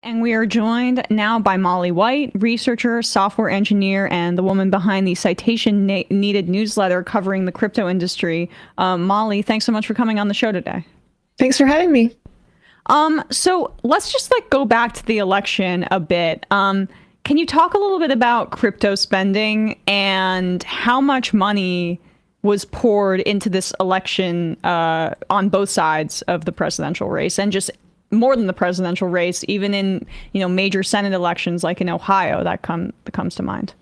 And we are joined now by Molly White, researcher, software engineer, and the woman behind the citation needed newsletter covering the crypto industry. Molly, thanks so much for coming on the show today. Thanks for having me. So let's just go back to the election a bit. Can you talk a little bit about crypto spending and how much money was poured into this election on both sides of the presidential race, and just more than the presidential race, even in major Senate elections like in Ohio, that comes to mind.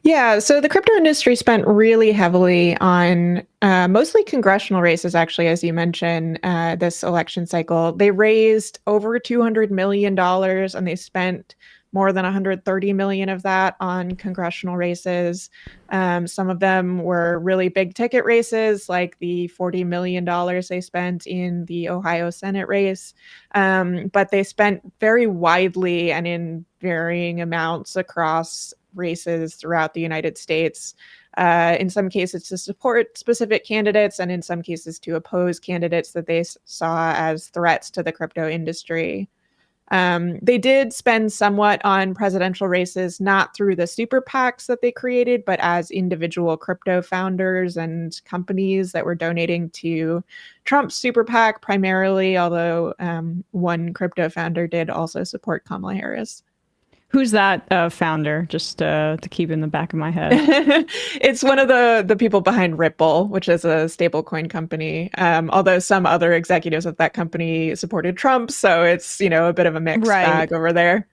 Yeah, so the crypto industry spent really heavily on mostly congressional races, actually, as you mentioned, this election cycle. They raised over $200 million and they spent more than 130 million of that on congressional races. Some of them were really big ticket races, like the $40 million they spent in the Ohio Senate race. But they spent very widely and in varying amounts across races throughout the United States. In some cases to support specific candidates, and in some cases to oppose candidates that they saw as threats to the crypto industry. They did spend somewhat on presidential races, not through the super PACs that they created, but as individual crypto founders and companies that were donating to Trump's super PAC primarily, although one crypto founder did also support Kamala Harris. Who's that founder? Just to keep in the back of my head. It's one of the people behind Ripple, which is a stablecoin company. Although some other executives of that company supported Trump, so it's a bit of a mixed bag over there.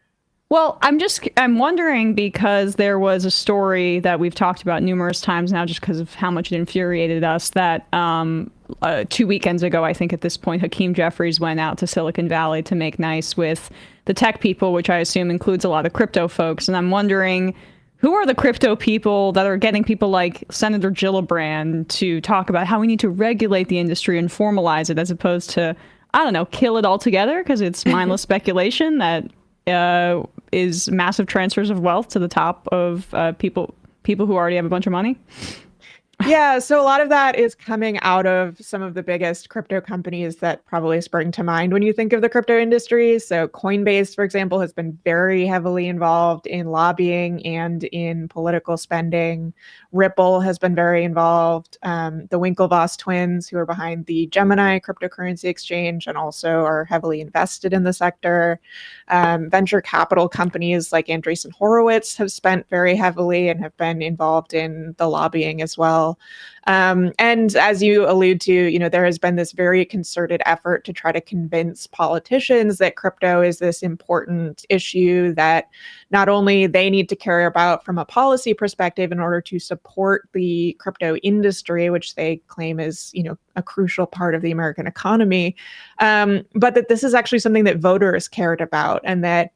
Well, I'm wondering, because there was a story that we've talked about numerous times now, just because of how much it infuriated us, that 2 weekends ago, I think at this point, Hakeem Jeffries went out to Silicon Valley to make nice with the tech people, which I assume includes a lot of crypto folks. And I'm wondering, who are the crypto people that are getting people like Senator Gillibrand to talk about how we need to regulate the industry and formalize it, as opposed to, I don't know, kill it altogether because it's mindless speculation that is massive transfers of wealth to the top of people who already have a bunch of money? Yeah, so a lot of that is coming out of some of the biggest crypto companies that probably spring to mind when you think of the crypto industry. So Coinbase, for example, has been very heavily involved in lobbying and in political spending. Ripple has been very involved. The Winklevoss twins, who are behind the Gemini cryptocurrency exchange and also are heavily invested in the sector. Venture capital companies like Andreessen Horowitz have spent very heavily and have been involved in the lobbying as well. And as you allude to, there has been this very concerted effort to try to convince politicians that crypto is this important issue that not only they need to care about from a policy perspective in order to support the crypto industry, which they claim is, a crucial part of the American economy, but that this is actually something that voters cared about, and that,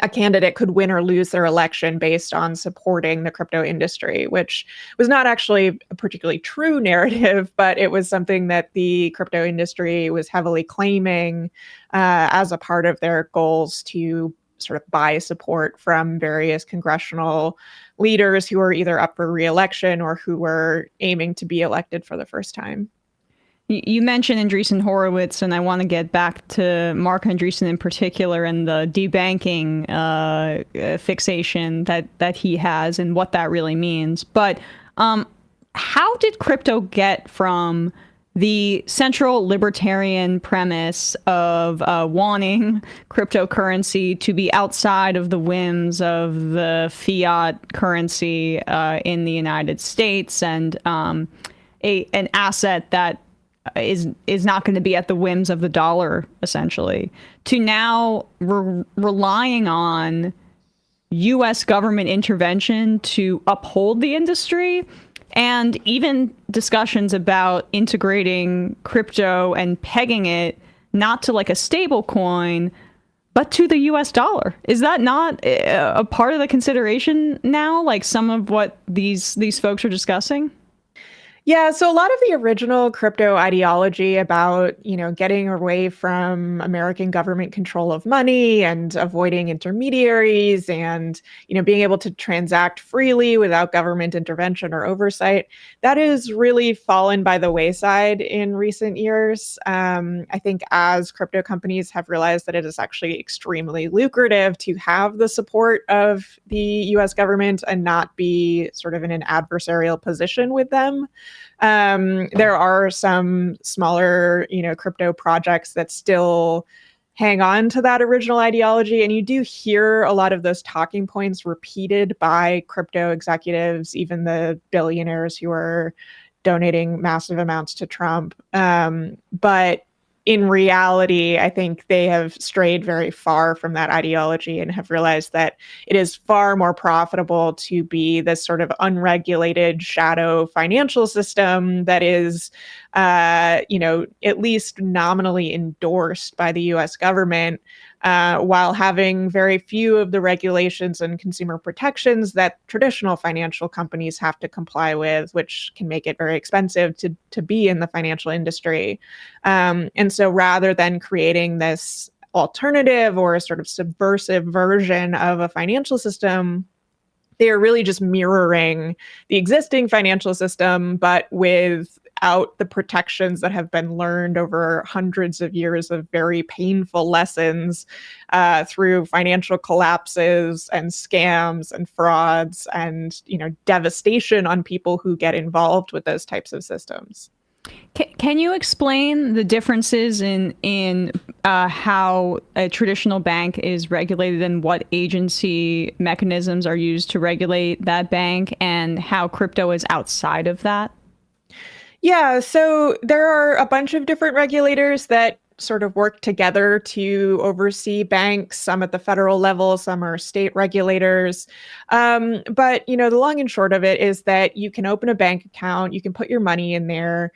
a candidate could win or lose their election based on supporting the crypto industry, which was not actually a particularly true narrative, but it was something that the crypto industry was heavily claiming as a part of their goals to sort of buy support from various congressional leaders who were either up for re-election or who were aiming to be elected for the first time. You mentioned Andreessen Horowitz, and I want to get back to Mark Andreessen in particular and the debanking fixation that he has and what that really means. But how did crypto get from the central libertarian premise of wanting cryptocurrency to be outside of the whims of the fiat currency in the United States, and an asset that is not going to be at the whims of the dollar, essentially, to now relying on U.S. government intervention to uphold the industry, and even discussions about integrating crypto and pegging it not to like a stable coin, but to the U.S. dollar? Is that not a part of the consideration now, like some of what these folks are discussing? Yeah, so a lot of the original crypto ideology about, getting away from American government control of money and avoiding intermediaries and, being able to transact freely without government intervention or oversight, that is really fallen by the wayside in recent years. I think as crypto companies have realized that it is actually extremely lucrative to have the support of the US government and not be sort of in an adversarial position with them. There are some smaller, crypto projects that still hang on to that original ideology. And you do hear a lot of those talking points repeated by crypto executives, even the billionaires who are donating massive amounts to Trump. But in reality, I think they have strayed very far from that ideology and have realized that it is far more profitable to be this sort of unregulated shadow financial system that is, at least nominally endorsed by the US government, while having very few of the regulations and consumer protections that traditional financial companies have to comply with, which can make it very expensive to be in the financial industry. And so rather than creating this alternative or a sort of subversive version of a financial system, they are really just mirroring the existing financial system, but without the protections that have been learned over hundreds of years of very painful lessons through financial collapses and scams and frauds and devastation on people who get involved with those types of systems. Can you explain the differences in how a traditional bank is regulated and what agency mechanisms are used to regulate that bank and how crypto is outside of that? Yeah, so there are a bunch of different regulators that sort of work together to oversee banks, some at the federal level, some are state regulators. But, the long and short of it is that you can open a bank account, you can put your money in there,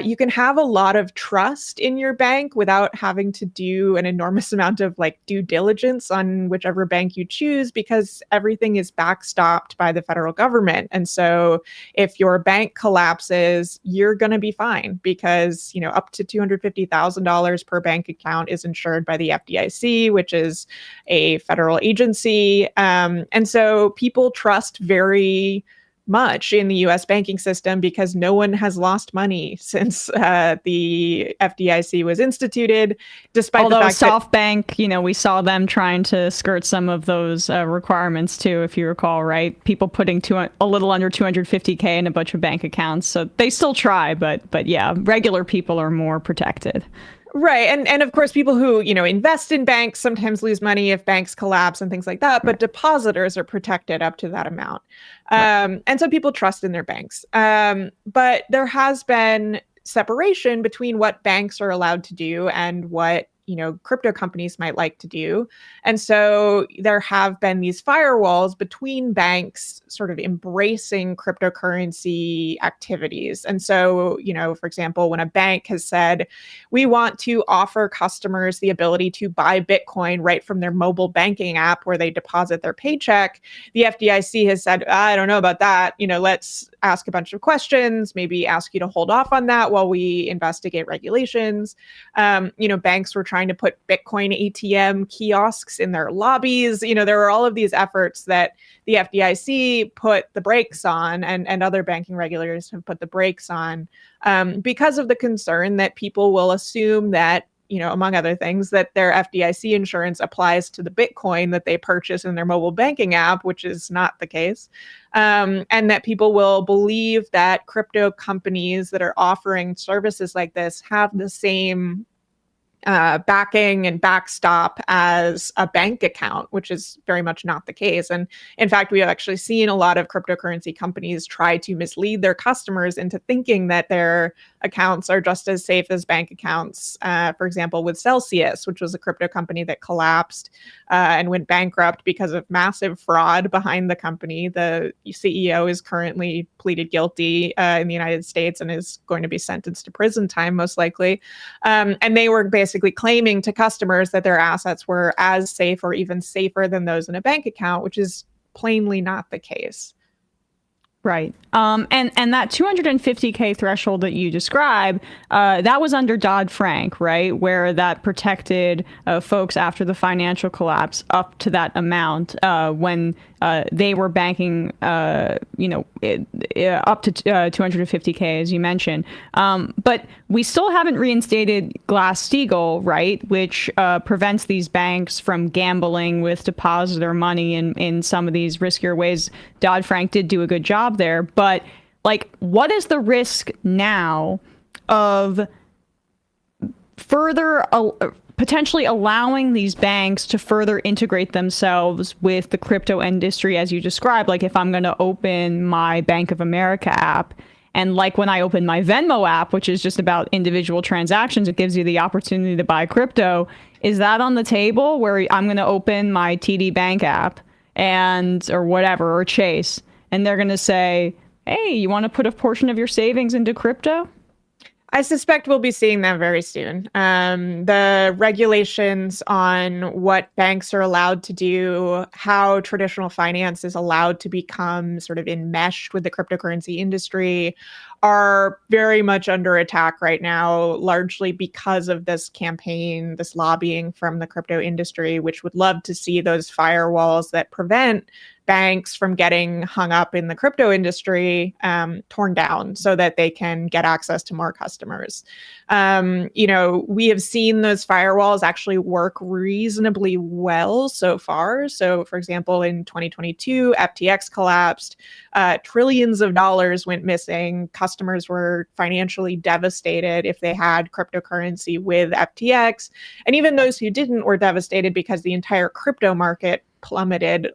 you can have a lot of trust in your bank without having to do an enormous amount of like due diligence on whichever bank you choose because everything is backstopped by the federal government. And so if your bank collapses, you're going to be fine because, up to $250,000 per bank account is insured by the FDIC, which is a federal agency. And so people trust very much in the US banking system because no one has lost money since the FDIC was instituted, despite the Although fact that SoftBank, we saw them trying to skirt some of those requirements too, if you recall, right? People putting a little under 250K in a bunch of bank accounts. So they still try, but yeah, regular people are more protected. right. And of course, people who, invest in banks sometimes lose money if banks collapse and things like that, but depositors are protected up to that amount. Right. And so people trust in their banks. But there has been separation between what banks are allowed to do and what crypto companies might like to do. And so there have been these firewalls between banks sort of embracing cryptocurrency activities. And so, for example, when a bank has said, we want to offer customers the ability to buy Bitcoin right from their mobile banking app where they deposit their paycheck, the FDIC has said, I don't know about that. Let's ask a bunch of questions, maybe ask you to hold off on that while we investigate regulations. Banks were trying to put Bitcoin ATM kiosks in their lobbies. There were all of these efforts that the FDIC put the brakes on, and other banking regulators have put the brakes on because of the concern that people will assume that, among other things, that their FDIC insurance applies to the Bitcoin that they purchase in their mobile banking app, which is not the case. And that people will believe that crypto companies that are offering services like this have the same backing and backstop as a bank account, which is very much not the case. And in fact, we have actually seen a lot of cryptocurrency companies try to mislead their customers into thinking that their accounts are just as safe as bank accounts. For example, with Celsius, which was a crypto company that collapsed and went bankrupt because of massive fraud behind the company. The CEO is currently pleaded guilty in the United States and is going to be sentenced to prison time, most likely. And they were basically claiming to customers that their assets were as safe or even safer than those in a bank account, which is plainly not the case. Right. And that 250K threshold that you describe, that was under Dodd-Frank, right? Where that protected folks after the financial collapse up to that amount when they were banking, up to 250K, as you mentioned. But we still haven't reinstated Glass-Steagall, right? Which prevents these banks from gambling with depositor money in some of these riskier ways. Dodd-Frank did do a good job there, but like, what is the risk now of further potentially allowing these banks to further integrate themselves with the crypto industry, as you described? Like, if I'm going to open my Bank of America app, and like when I open my Venmo app, which is just about individual transactions, it gives you the opportunity to buy crypto. Is that on the table where I'm going to open my TD Bank app or whatever, or Chase, and they're going to say, hey, you want to put a portion of your savings into crypto? I suspect we'll be seeing that very soon. The regulations on what banks are allowed to do, how traditional finance is allowed to become sort of enmeshed with the cryptocurrency industry, are very much under attack right now, largely because of this campaign, this lobbying from the crypto industry, which would love to see those firewalls that prevent banks from getting hung up in the crypto industry torn down so that they can get access to more customers. We have seen those firewalls actually work reasonably well so far. So, for example, in 2022, FTX collapsed, trillions of dollars went missing. Customers were financially devastated if they had cryptocurrency with FTX. And even those who didn't were devastated because the entire crypto market plummeted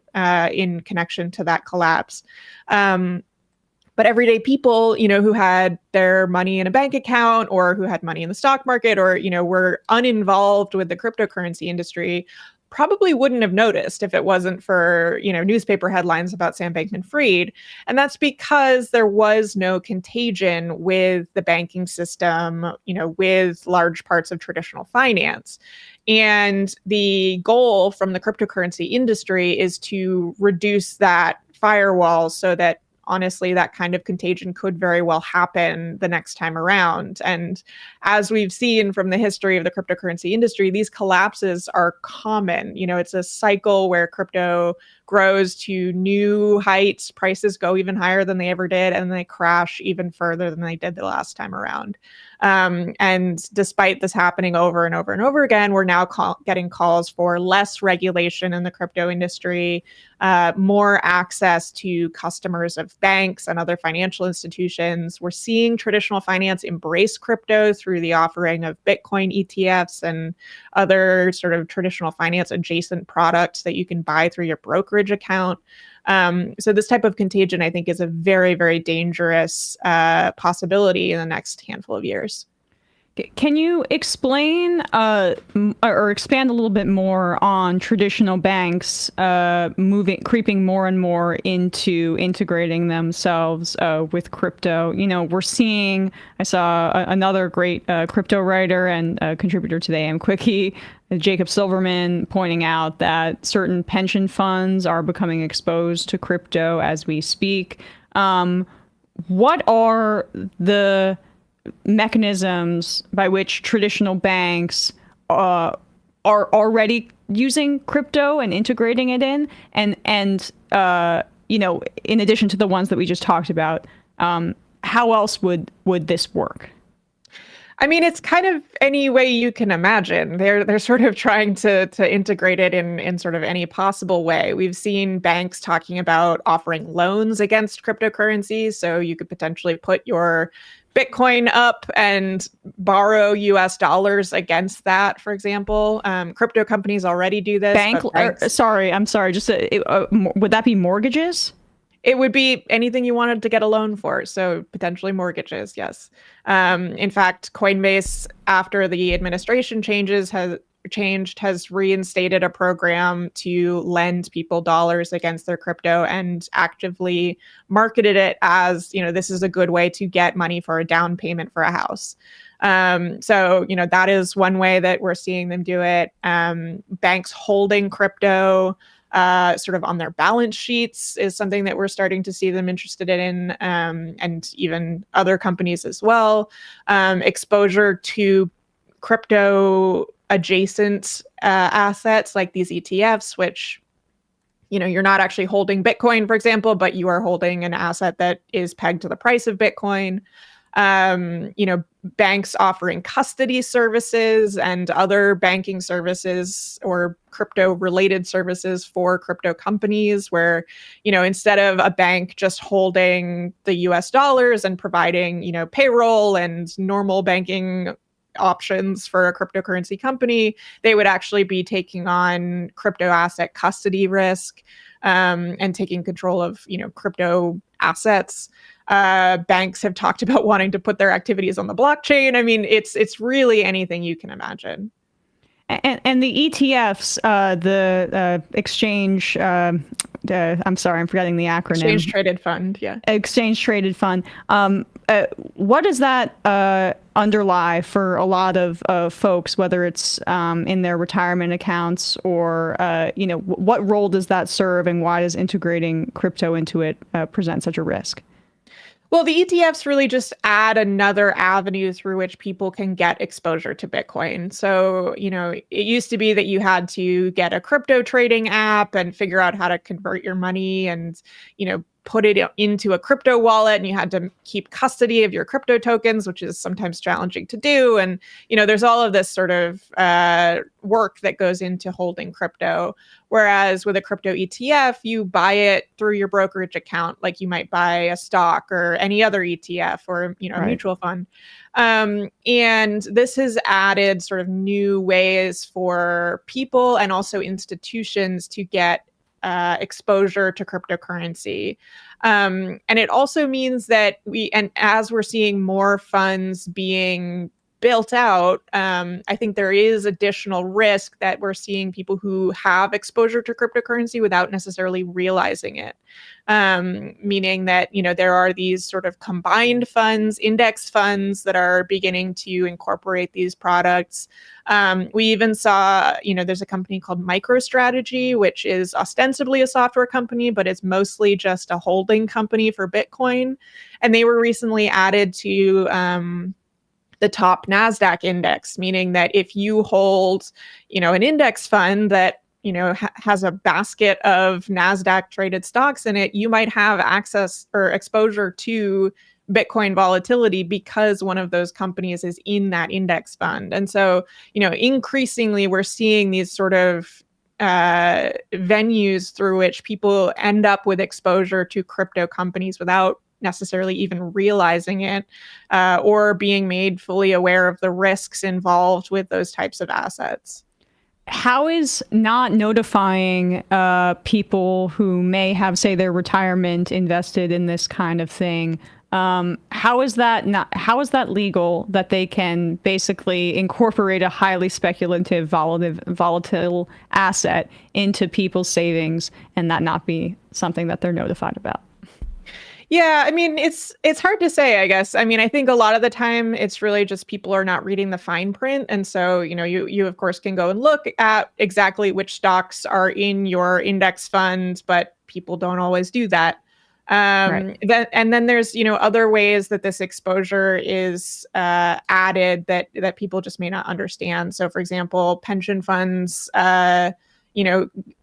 in connection to that collapse. But everyday people, who had their money in a bank account or who had money in the stock market or, were uninvolved with the cryptocurrency industry probably wouldn't have noticed if it wasn't for, newspaper headlines about Sam Bankman-Fried. And that's because there was no contagion with the banking system, with large parts of traditional finance. And the goal from the cryptocurrency industry is to reduce that firewall so that honestly, that kind of contagion could very well happen the next time around. And as we've seen from the history of the cryptocurrency industry, these collapses are common. It's a cycle where crypto grows to new heights, prices go even higher than they ever did, and they crash even further than they did the last time around. And despite this happening over and over and over again, we're now getting calls for less regulation in the crypto industry, more access to customers of banks and other financial institutions. We're seeing traditional finance embrace crypto through the offering of Bitcoin ETFs and other sort of traditional finance adjacent products that you can buy through your brokerage account. So this type of contagion, I think, is a very, very dangerous possibility in the next handful of years. Can you explain or expand a little bit more on traditional banks creeping more and more into integrating themselves with crypto? We're seeing, I saw another great crypto writer and contributor to the AM Quickie, Jacob Silverman, pointing out that certain pension funds are becoming exposed to crypto as we speak. What are the mechanisms by which traditional banks are already using crypto and integrating it in, and in addition to the ones that we just talked about, how else would this work? I mean, it's kind of any way you can imagine. They're sort of trying to integrate it in sort of any possible way. We've seen banks talking about offering loans against cryptocurrencies, so you could potentially put your Bitcoin up and borrow US dollars against that, for example. Crypto companies already do this. I'm sorry. Just would that be mortgages? It would be anything you wanted to get a loan for. So potentially mortgages, yes. In fact, Coinbase, after the administration has reinstated a program to lend people dollars against their crypto and actively marketed it as, this is a good way to get money for a down payment for a house. So that is one way that we're seeing them do it. Banks holding crypto sort of on their balance sheets is something that we're starting to see them interested in, and even other companies as well. Exposure to crypto adjacent assets like these ETFs, which you're not actually holding Bitcoin, for example, but you are holding an asset that is pegged to the price of Bitcoin. Banks offering custody services and other banking services or crypto related services for crypto companies where, instead of a bank just holding the US dollars and providing, payroll and normal banking options for a cryptocurrency company, they would actually be taking on crypto asset custody risk, and taking control of, crypto assets. Banks have talked about wanting to put their activities on the blockchain. I mean, it's really anything you can imagine. And the ETFs, the exchange, I'm sorry, I'm forgetting the acronym. Exchange Traded Fund, yeah. Exchange Traded Fund. What does that underlie for a lot of folks, whether it's in their retirement accounts or, what role does that serve and why does integrating crypto into it present such a risk? Well, the ETFs really just add another avenue through which people can get exposure to Bitcoin. So, it used to be that you had to get a crypto trading app and figure out how to convert your money and, put it into a crypto wallet, and you had to keep custody of your crypto tokens, which is sometimes challenging to do. And, there's all of this sort of work that goes into holding crypto. Whereas with a crypto ETF, you buy it through your brokerage account, like you might buy a stock or any other ETF or, a mutual fund. And this has added sort of new ways for people and also institutions to get exposure to cryptocurrency. And it also means that as we're seeing more funds being built out, I think there is additional risk that we're seeing people who have exposure to cryptocurrency without necessarily realizing it. Meaning that, there are these sort of combined funds, index funds that are beginning to incorporate these products. We even saw, there's a company called MicroStrategy, which is ostensibly a software company, but it's mostly just a holding company for Bitcoin. And they were recently added to the top NASDAQ index, meaning that if you hold, an index fund that, has a basket of NASDAQ traded stocks in it, you might have access or exposure to Bitcoin volatility because one of those companies is in that index fund. And so, increasingly we're seeing these sort of venues through which people end up with exposure to crypto companies without necessarily even realizing it, or being made fully aware of the risks involved with those types of assets. How is not notifying people who may have, say, their retirement invested in this kind of thing? How is that legal that they can basically incorporate a highly speculative, volatile asset into people's savings and that not be something that they're notified about? Yeah, I mean, it's hard to say, I guess. I mean, I think a lot of the time it's really just people are not reading the fine print. And so, you of course can go and look at exactly which stocks are in your index fund, but people don't always do that. Right. And then there's, other ways that this exposure is added that people just may not understand. So, for example, pension funds,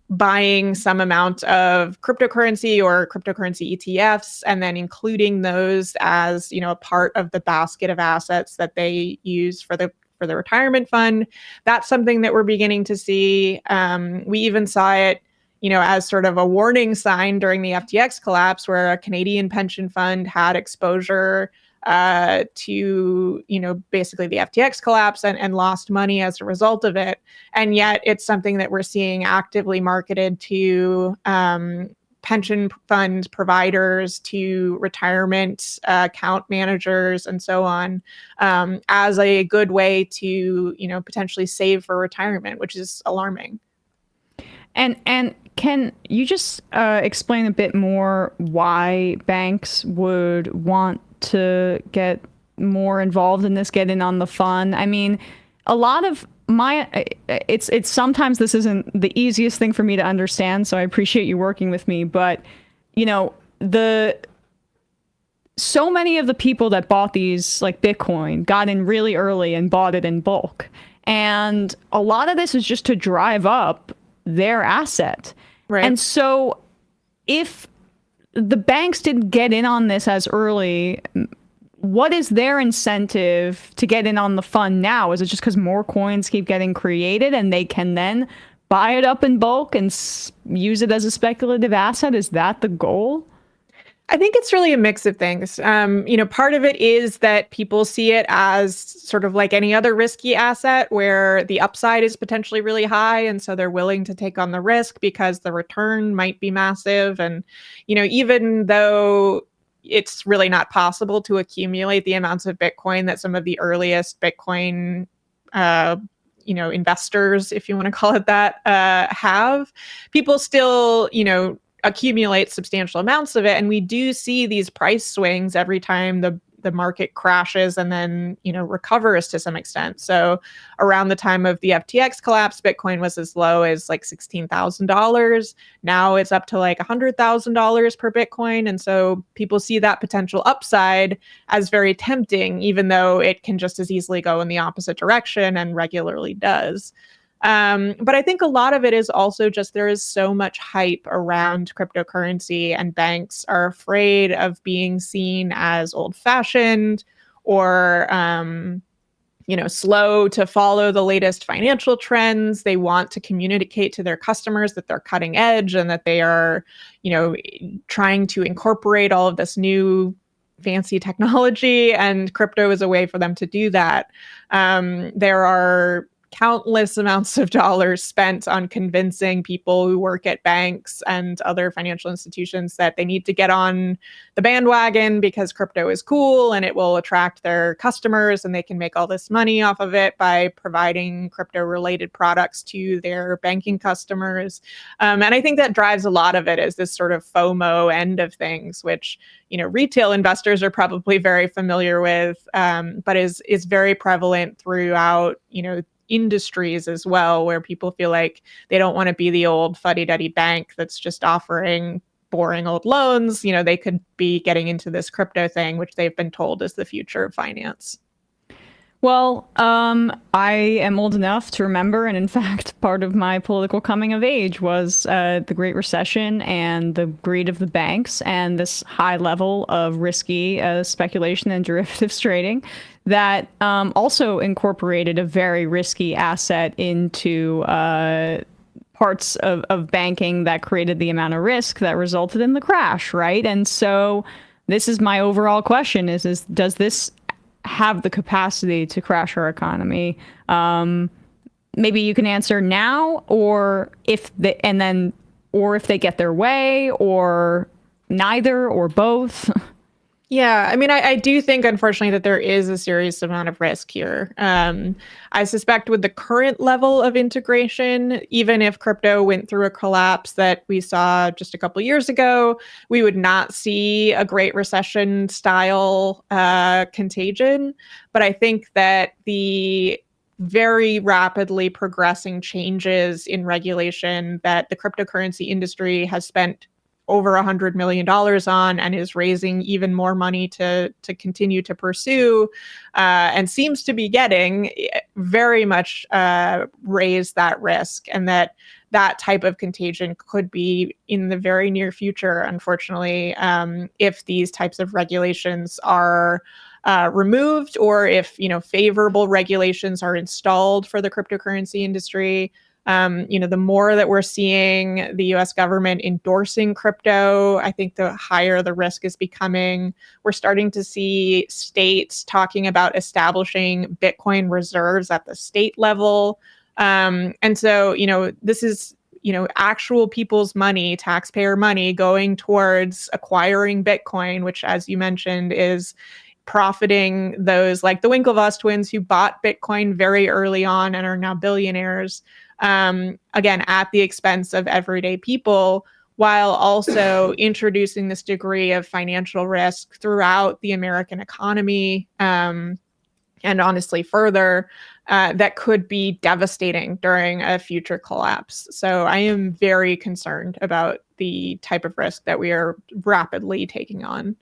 buying some amount of cryptocurrency or cryptocurrency ETFs, and then including those as, a part of the basket of assets that they use for the retirement fund. That's something that we're beginning to see. We even saw it, as sort of a warning sign during the FTX collapse, where a Canadian pension fund had exposure to, basically the FTX collapse and lost money as a result of it. And yet it's something that we're seeing actively marketed to pension fund providers, to retirement account managers, and so on, as a good way to, potentially save for retirement, which is alarming. And can you just explain a bit more why banks would want to get more involved in this, get in on the fun? I mean, a lot of it's sometimes this isn't the easiest thing for me to understand, so I appreciate you working with me, but the so many of the people that bought these, like Bitcoin, got in really early and bought it in bulk. And a lot of this is just to drive up their asset. Right. And so if the banks didn't get in on this as early, what is their incentive to get in on the fund now? Is it just because more coins keep getting created and they can then buy it up in bulk and use it as a speculative asset? Is that the goal? I think it's really a mix of things. Part of it is that people see it as sort of like any other risky asset where the upside is potentially really high. And so they're willing to take on the risk because the return might be massive. And, even though it's really not possible to accumulate the amounts of Bitcoin that some of the earliest Bitcoin investors, if you want to call it that, have, people still, accumulate substantial amounts of it. And we do see these price swings every time the market crashes and then, recovers to some extent. So around the time of the FTX collapse, Bitcoin was as low as like $16,000. Now it's up to like $100,000 per Bitcoin. And so people see that potential upside as very tempting, even though it can just as easily go in the opposite direction and regularly does. But I think a lot of it is also just there is so much hype around cryptocurrency, and banks are afraid of being seen as old-fashioned or slow to follow the latest financial trends. They want to communicate to their customers that they're cutting edge and that they are, trying to incorporate all of this new fancy technology, and crypto is a way for them to do that. There are countless amounts of dollars spent on convincing people who work at banks and other financial institutions that they need to get on the bandwagon because crypto is cool and it will attract their customers and they can make all this money off of it by providing crypto related products to their banking customers. And I think that drives a lot of it as this sort of FOMO end of things, which retail investors are probably very familiar with, but is very prevalent throughout, industries as well, where people feel like they don't want to be the old fuddy-duddy bank that's just offering boring old loans. They could be getting into this crypto thing, which they've been told is the future of finance. Well, I am old enough to remember, and in fact, part of my political coming of age was the Great Recession and the greed of the banks and this high level of risky speculation and derivatives trading that also incorporated a very risky asset into parts of banking that created the amount of risk that resulted in the crash, right? And so this is my overall question is does this have the capacity to crash our economy? Maybe you can answer now, or if they get their way, or neither, or both. Yeah, I mean, I do think, unfortunately, that there is a serious amount of risk here. I suspect with the current level of integration, even if crypto went through a collapse that we saw just a couple years ago, we would not see a Great Recession style contagion. But I think that the very rapidly progressing changes in regulation that the cryptocurrency industry has spent over $100 million on and is raising even more money to continue to pursue, and seems to be getting, very much raise that risk, and that type of contagion could be in the very near future, unfortunately, if these types of regulations are removed, or if favorable regulations are installed for the cryptocurrency industry. The more that we're seeing the US government endorsing crypto, I think the higher the risk is becoming. We're starting to see states talking about establishing Bitcoin reserves at the state level. And so, this is, actual people's money, taxpayer money, going towards acquiring Bitcoin, which, as you mentioned, is profiting those like the Winklevoss twins who bought Bitcoin very early on and are now billionaires. Again, at the expense of everyday people, while also introducing this degree of financial risk throughout the American economy. and honestly further, that could be devastating during a future collapse. So I am very concerned about the type of risk that we are rapidly taking on.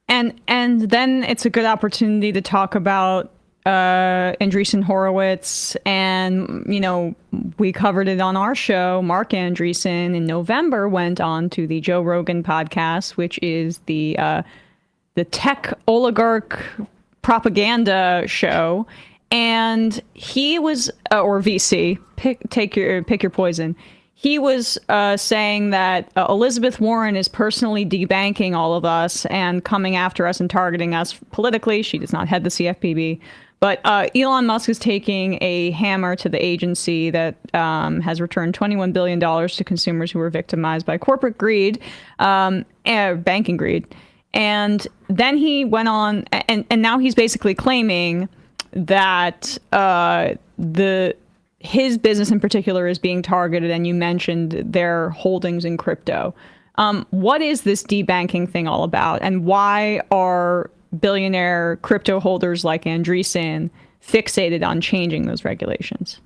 And then it's a good opportunity to talk about Andreessen Horowitz, and we covered it on our show. Mark Andreessen in November went on to the Joe Rogan podcast, which is the tech oligarch propaganda show, and he was or VC, pick your poison. He was saying that Elizabeth Warren is personally debanking all of us and coming after us and targeting us politically. She does not head the CFPB. But Elon Musk is taking a hammer to the agency that has returned $21 billion to consumers who were victimized by corporate greed, and banking greed. And then he went on, and now he's basically claiming that his business in particular is being targeted, and you mentioned their holdings in crypto. What is this debanking thing all about, and why are billionaire crypto holders like Andreessen fixated on changing those regulations?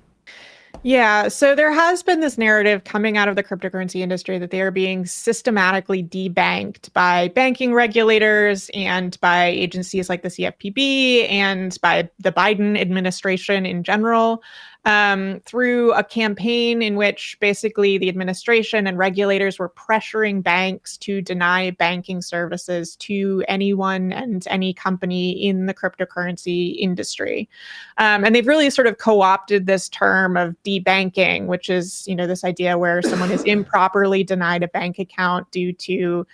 Yeah, so there has been this narrative coming out of the cryptocurrency industry that they are being systematically debanked by banking regulators and by agencies like the CFPB and by the Biden administration in general, through a campaign in which basically the administration and regulators were pressuring banks to deny banking services to anyone and any company in the cryptocurrency industry. And they've really sort of co-opted this term of debanking, which is, this idea where someone is improperly denied a bank account due to,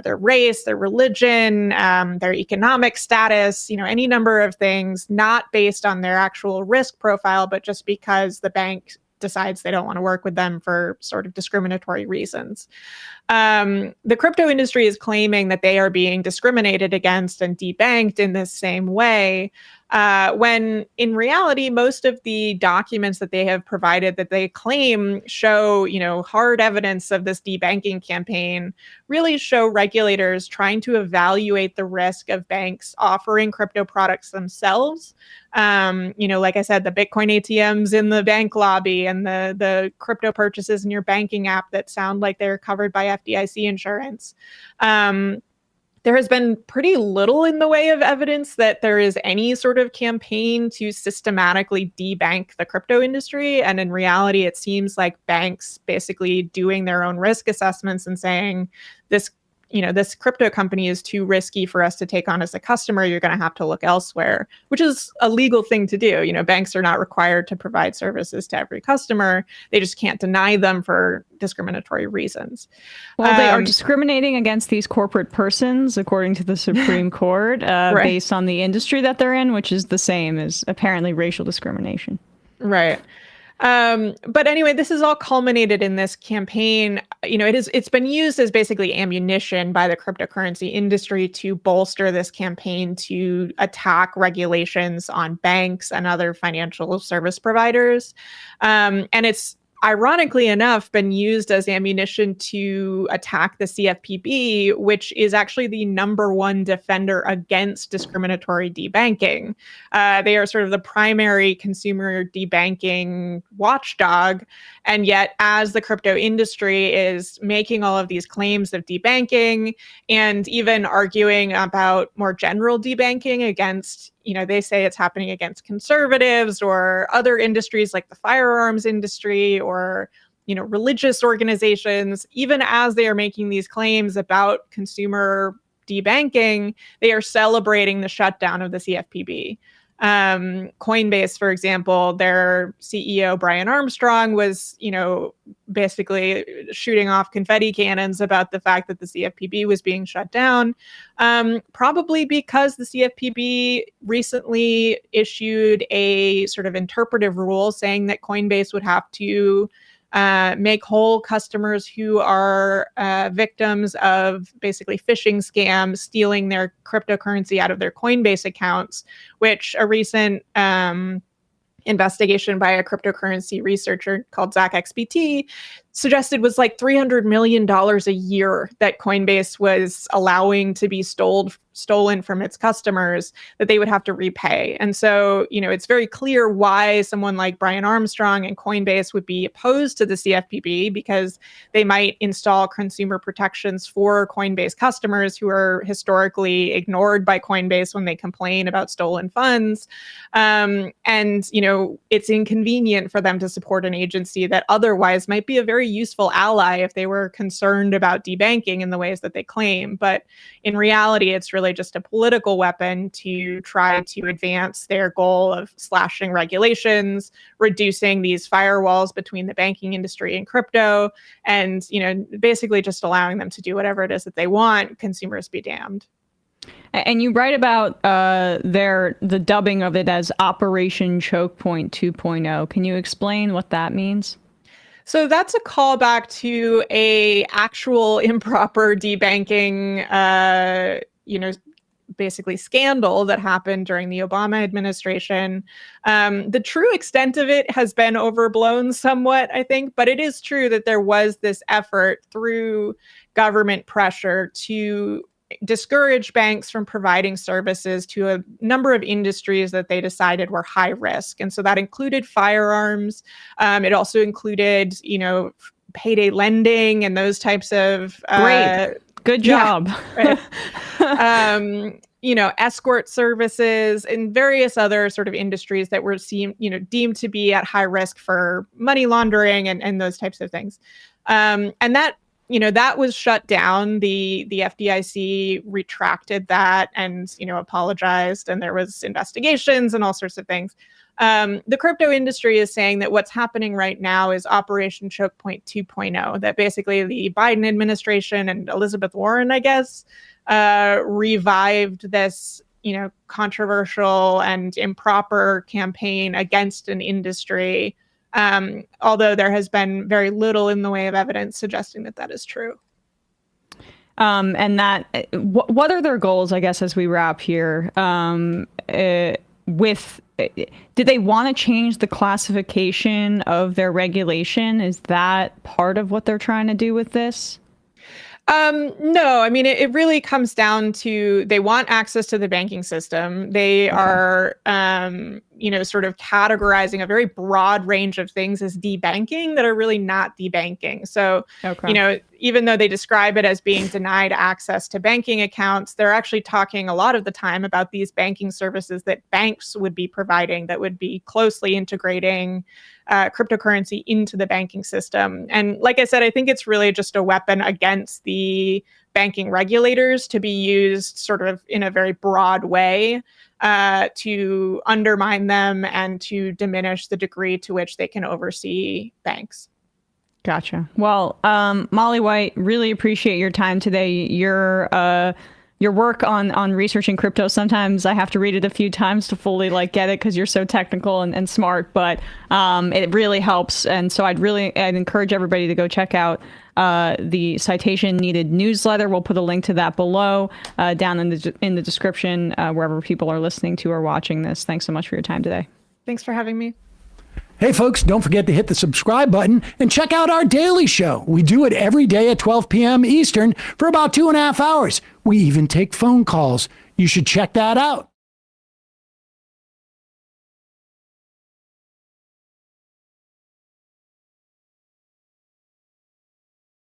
their race, their religion, their economic status, any number of things, not based on their actual risk profile, but just because the bank decides they don't want to work with them for sort of discriminatory reasons. The crypto industry is claiming that they are being discriminated against and debanked in this same way, when in reality, most of the documents that they have provided that they claim show, hard evidence of this debanking campaign really show regulators trying to evaluate the risk of banks offering crypto products themselves. Like I said, the Bitcoin ATMs in the bank lobby and the crypto purchases in your banking app that sound like they're covered by FDIC insurance. There has been pretty little in the way of evidence that there is any sort of campaign to systematically debank the crypto industry. And in reality, it seems like banks basically doing their own risk assessments and saying, this crypto company is too risky for us to take on as a customer. You're going to have to look elsewhere, which is a legal thing to do. Banks are not required to provide services to every customer. They just can't deny them for discriminatory reasons. Well, they are discriminating against these corporate persons, according to the Supreme Court, right, based on the industry that they're in, which is the same as apparently racial discrimination. Right. But anyway, this is all culminated in this campaign. It's been used as basically ammunition by the cryptocurrency industry to bolster this campaign to attack regulations on banks and other financial service providers. And it's ironically enough been used as ammunition to attack the CFPB, which is actually the number one defender against discriminatory debanking. They are sort of the primary consumer debanking watchdog. And yet, as the crypto industry is making all of these claims of debanking and even arguing about more general debanking against, they say it's happening against conservatives or other industries like the firearms industry or, religious organizations, even as they are making these claims about consumer debanking, they are celebrating the shutdown of the CFPB. Coinbase, for example, their CEO, Brian Armstrong, was, basically shooting off confetti cannons about the fact that the CFPB was being shut down, probably because the CFPB recently issued a sort of interpretive rule saying that Coinbase would have to make whole customers who are victims of basically phishing scams, stealing their cryptocurrency out of their Coinbase accounts, which a recent investigation by a cryptocurrency researcher called Zach XBT suggested was like $300 million a year that Coinbase was allowing to be stolen stolen from its customers, that they would have to repay. And so, it's very clear why someone like Brian Armstrong and Coinbase would be opposed to the CFPB, because they might install consumer protections for Coinbase customers who are historically ignored by Coinbase when they complain about stolen funds. And, it's inconvenient for them to support an agency that otherwise might be a very useful ally if they were concerned about debanking in the ways that they claim. But in reality, it's really just a political weapon to try to advance their goal of slashing regulations, reducing these firewalls between the banking industry and crypto, and, basically just allowing them to do whatever it is that they want. Consumers be damned. And you write about the dubbing of it as Operation Choke Point 2.0. Can you explain what that means? So that's a callback to a actual improper debanking, basically scandal that happened during the Obama administration. The true extent of it has been overblown somewhat, I think, but it is true that there was this effort through government pressure to discourage banks from providing services to a number of industries that they decided were high risk. And so that included firearms. It also included, payday lending and those types of... Great. Good job. Yeah, right. Escort services and various other sort of industries that were deemed to be at high risk for money laundering and those types of things. And that was shut down. The FDIC retracted that and, apologized, and there was investigations and all sorts of things. The crypto industry is saying that what's happening right now is Operation Choke Point 2.0, that basically the Biden administration and Elizabeth Warren, I guess, revived this, controversial and improper campaign against an industry. Although there has been very little in the way of evidence suggesting that that is true. And that, what are their goals, I guess, as we wrap here? Did they want to change the classification of their regulation? Is that part of what they're trying to do with this? No, I mean, it really comes down to they want access to the banking system. They are, sort of categorizing a very broad range of things as debanking that are really not debanking. So, even though they describe it as being denied access to banking accounts, they're actually talking a lot of the time about these banking services that banks would be providing that would be closely integrating cryptocurrency into the banking system. And like I said, I think it's really just a weapon against the banking regulators to be used sort of in a very broad way to undermine them and to diminish the degree to which they can oversee banks. Gotcha. Well, Molly White, really appreciate your time today. Your work on researching crypto, sometimes I have to read it a few times to fully get it because you're so technical and smart, but it really helps. And so I'd encourage everybody to go check out the Citation Needed newsletter. We'll put a link to that below down in the description wherever people are listening to or watching this. Thanks so much for your time today. Thanks for having me. Hey, folks, don't forget to hit the subscribe button and check out our daily show. We do it every day at 12 p.m. Eastern for about 2.5 hours. We even take phone calls. You should check that out.